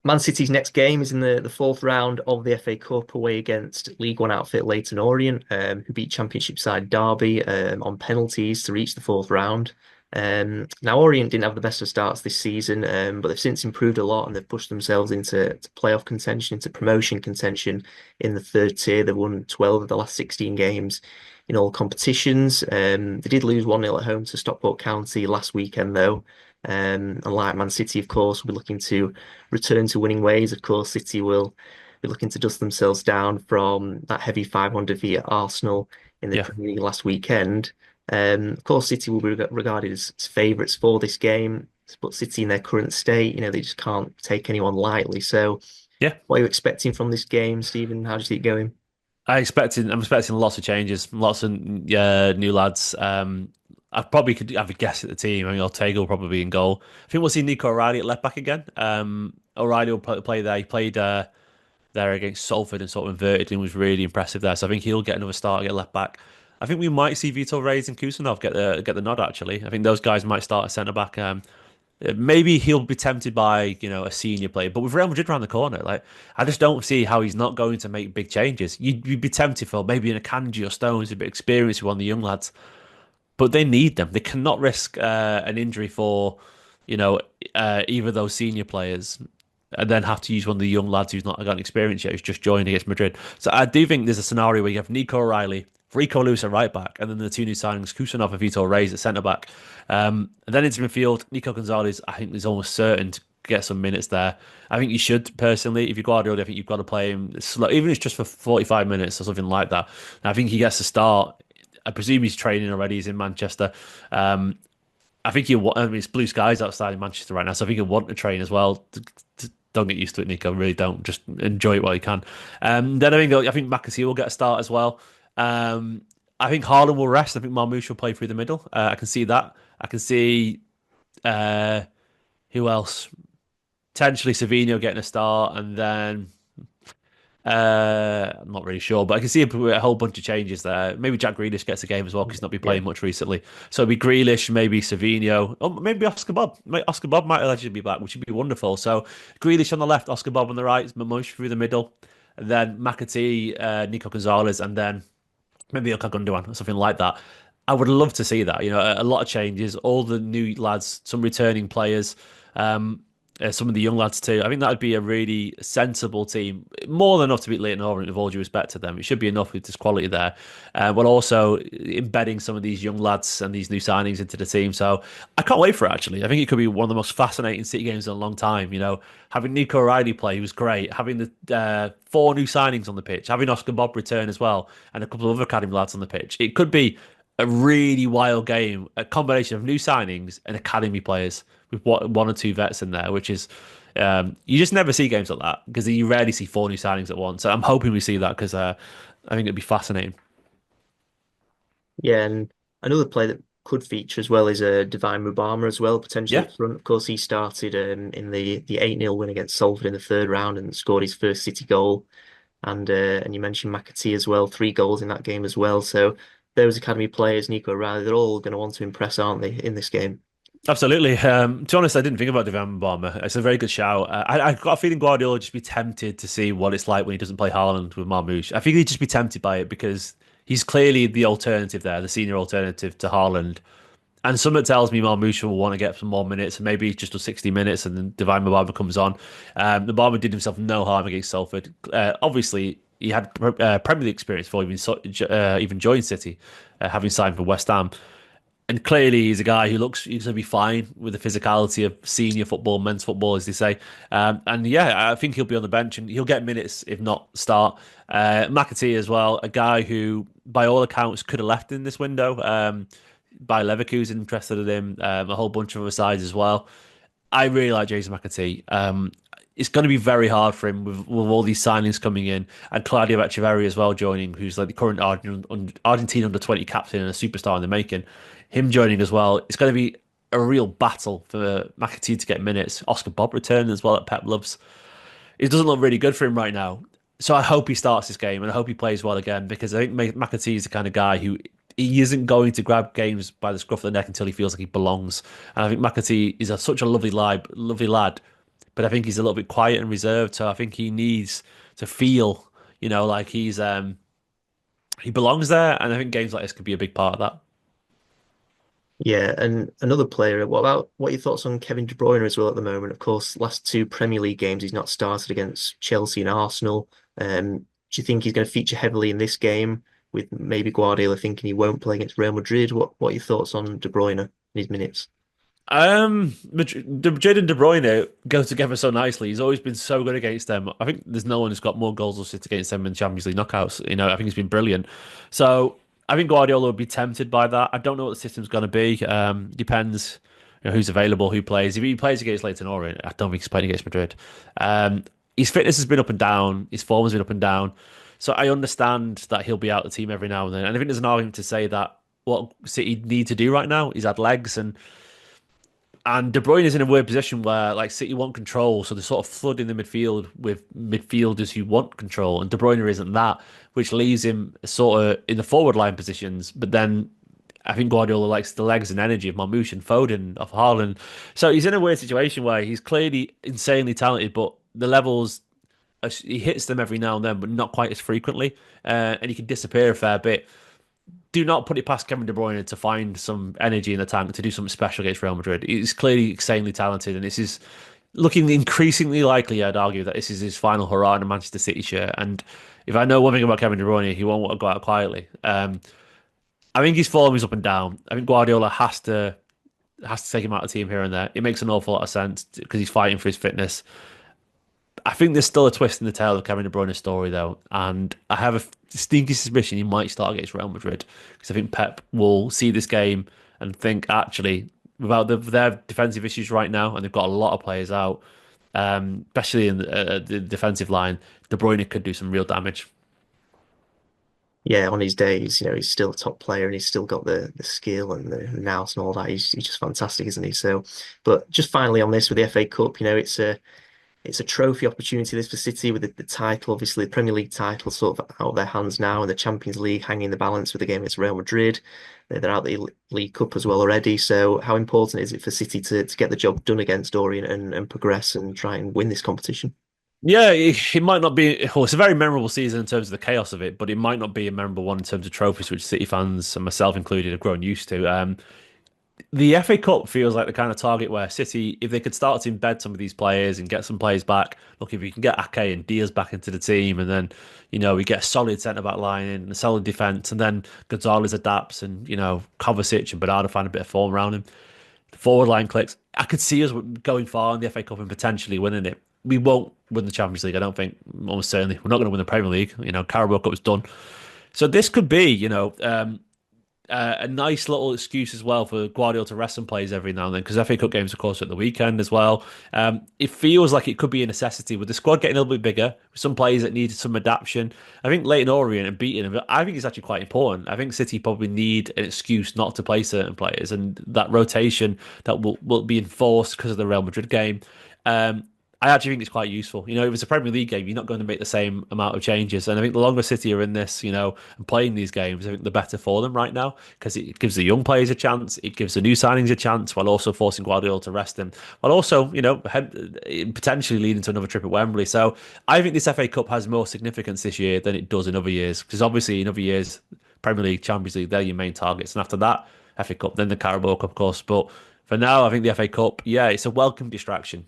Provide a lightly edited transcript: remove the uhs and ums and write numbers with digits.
Man City's next game is in the fourth round of the FA Cup away against League One outfit Leyton Orient, who beat Championship side Derby on penalties to reach the fourth round. Now Orient didn't have the best of starts this season, but they've since improved a lot and they've pushed themselves into playoff contention, into promotion contention in the third tier. They've won 12 of the last 16 games in all competitions. They did lose 1-0 at home to Stockport County last weekend, though. Unlike Man City, of course, will be looking to return to winning ways. Of course, City will be looking to dust themselves down from that heavy 5-1 defeat at Arsenal in the Yeah. Premier League last weekend. Of course, City will be regarded as favourites for this game, but City in their current state, they just can't take anyone lightly. So, Yeah. what are you expecting from this game, Stephen? How do you see it going? I'm expecting lots of changes, lots of new lads. I probably could have a guess at the team. I mean, Ortega will probably be in goal. I think we'll see Nico O'Reilly at left back again. O'Reilly will play there. He played there against Salford and sort of inverted and was really impressive there. So I think he'll get another start, get left back. I think we might see Vitor Reis and Kusanov get the nod. Actually, I think those guys might start at centre back. Maybe he'll be tempted by, a senior player, but with Real Madrid around the corner, like I just don't see how he's not going to make big changes. You'd be tempted for maybe in a Kanji or Stones, a bit of experience with one of the young lads, but they need them. They cannot risk an injury for, you know, either of those senior players, and then have to use one of the young lads who's not got any experience yet, who's just joined against Madrid. So I do think there's a scenario where you have Nico O'Reilly, Rico Lewis at right back, and then the two new signings, Kusanov and Vitor Reis at centre back. And then into midfield, Nico Gonzalez, I think is almost certain to get some minutes there. I think you should, personally, if you're Guardiola, I think you've got to play him slow, even if it's just for 45 minutes or something like that. And I think he gets to start. I presume he's training already. He's in Manchester. Um, I think I mean, it's blue skies outside in Manchester right now, so I think he'll want to train as well. Don't get used to it, Nico. Really don't. Just enjoy it while you can. Then I think McAtee will get a start as well. I think Haaland will rest. I think Marmoush will play through the middle. I can see that. I can see uh, who else? Potentially Savinho getting a start, and then I'm not really sure, but I can see a whole bunch of changes there. Maybe Jack Grealish gets a game as well because he's not been Yeah. playing much recently. So it'd be Grealish, maybe Savinho, or maybe Oscar Bob. Oscar Bob might allegedly be back, which would be wonderful. So Grealish on the left, Oscar Bob on the right, Mamush through the middle, and then McAtee, Nico Gonzalez, and then maybe Ilkay Gundogan or something like that. I would love to see that. A lot of changes, all the new lads, some returning players. Um, some of the young lads too. I think that would be a really sensible team. More than enough to beat Leyton Orient, with all due respect to them. It should be enough with this quality there. But also embedding some of these young lads and these new signings into the team. So I can't wait for it, actually. I think it could be one of the most fascinating City games in a long time. Having Nico O'Reilly play, he was great. Having the four new signings on the pitch, having Oscar Bob return as well, and a couple of other academy lads on the pitch. It could be a really wild game, a combination of new signings and academy players with one or two vets in there, which is you just never see games like that because you rarely see four new signings at once. So I'm hoping we see that because I think it'd be fascinating. Yeah, and another player that could feature as well is Divine Mubama as well, potentially Yeah, up front. Of course, he started in the 8-0 win against Salford in the third round and scored his first City goal. And you mentioned McAtee as well, 3 goals in that game as well. So those academy players, Nico Riley, they're all going to want to impress, aren't they, in this game? absolutely. To be honest, I didn't think about Steven McInerney. It's a very good shout. I've got a feeling Guardiola would just be tempted to see what it's like when he doesn't play Haaland with Marmoush. I think he'd just be tempted by it because he's clearly the alternative there, the senior alternative to Haaland. And something tells me Marmoush will want to get some more minutes, and maybe just do 60 minutes, and then Divine Mabama comes on. Mabama did himself no harm against Salford. Obviously, he had Premier League experience before even joined City, having signed for West Ham. And clearly, he's a guy who looks he's going to be fine with the physicality of senior football, men's football, as they say. And yeah, I think he'll be on the bench and he'll get minutes, if not start. McAtee as well, a guy who, by all accounts, could have left in this window. By Leverkusen interested in him, a whole bunch of other sides as well. I really like Jason McAtee. It's going to be very hard for him with all these signings coming in and Claudio Echeverri as well joining, who's like the current Argentine under 20 captain and a superstar in the making. Him joining as well. It's going to be a real battle for McAtee to get minutes. Oscar Bob returning as well at Pep loves. It doesn't look really good for him right now. So I hope he starts this game and I hope he plays well again because I think McAtee is the kind of guy who he isn't going to grab games by the scruff of the neck until he feels like he belongs. And I think McAtee is such a lovely lad, but I think he's a little bit quiet and reserved. So I think he needs to feel, like he belongs there, and I think games like this could be a big part of that. Yeah, and another player. What are your thoughts on Kevin De Bruyne as well at the moment? Of course, last two Premier League games he's not started against Chelsea and Arsenal. Do you think he's going to feature heavily in this game with maybe Guardiola thinking he won't play against Real Madrid? What are your thoughts on De Bruyne and his minutes? Madrid and De Bruyne go together so nicely. He's always been so good against them. I think there's no one who's got more goals or assists against them in Champions League knockouts. I think he's been brilliant. So I think Guardiola would be tempted by that. I don't know what the system's going to be. Depends, who's available, who plays. If he plays against Leyton Orient, I don't think he's playing against Madrid. His fitness has been up and down. His form has been up and down. So I understand that he'll be out of the team every now and then. And I think there's an argument to say that what City need to do right now is add legs and De Bruyne is in a weird position where like City want control, so they're sort of flooding the midfield with midfielders who want control, and De Bruyne isn't that, which leaves him sort of in the forward line positions. But then I think Guardiola likes the legs and energy of Marmoush and Foden, of Haaland. So he's in a weird situation where he's clearly insanely talented, but the levels he hits them every now and then, but not quite as frequently, and he can disappear a fair bit. Do not put it past Kevin De Bruyne to find some energy in the tank to do something special against Real Madrid. He's clearly insanely talented, and this is looking increasingly likely, I'd argue, that this is his final hurrah in a Manchester City shirt. And if I know one thing about Kevin De Bruyne, he won't want to go out quietly. I think his form is up and down. I think Guardiola has to take him out of the team here and there. It makes an awful lot of sense because he's fighting for his fitness. I think there's still a twist in the tail of Kevin De Bruyne's story, though, and I have a stinky suspicion he might start against Real Madrid because I think Pep will see this game and think, actually, without their defensive issues right now, and they've got a lot of players out, especially in the defensive line, De Bruyne could do some real damage. Yeah, on his days, he's still a top player and he's still got the skill and the nous and all that. He's just fantastic, isn't he? So, but just finally on this with the FA Cup, it's a trophy opportunity this for City with the title, obviously the Premier League title sort of out of their hands now, and the Champions League hanging in the balance with the game against Real Madrid. They're out the League Cup as well already. So how important is it for City to get the job done against Orient and progress and try and win this competition? Yeah, it might not be. Well, it's a very memorable season in terms of the chaos of it, but it might not be a memorable one in terms of trophies, which City fans and myself included have grown used to. The FA Cup feels like the kind of target where City, if they could start to embed some of these players and get some players back, look, if we can get Ake and Diaz back into the team, and then, we get a solid centre back line and a solid defence, and then Gonzalez adapts, and, Kovacic and Bernardo find a bit of form around him. The forward line clicks. I could see us going far in the FA Cup and potentially winning it. We won't win the Champions League, I don't think, almost certainly. We're not going to win the Premier League. Carabao Cup is done. So this could be, a nice little excuse as well for Guardiola to rest some players every now and then because FA Cup games, of course, are at the weekend as well. It feels like it could be a necessity with the squad getting a little bit bigger, with some players that need some adaptation. I think Leyton Orient and beating him, I think it's actually quite important. I think City probably need an excuse not to play certain players, and that rotation that will be enforced because of the Real Madrid game. I actually think it's quite useful. If it's a Premier League game, you're not going to make the same amount of changes. And I think the longer City are in this, and playing these games, I think the better for them right now because it gives the young players a chance, it gives the new signings a chance, while also forcing Guardiola to rest them, while also, potentially leading to another trip at Wembley. So I think this FA Cup has more significance this year than it does in other years because obviously in other years, Premier League, Champions League, they're your main targets, and after that, FA Cup, then the Carabao Cup, of course. But for now, I think the FA Cup, yeah, it's a welcome distraction.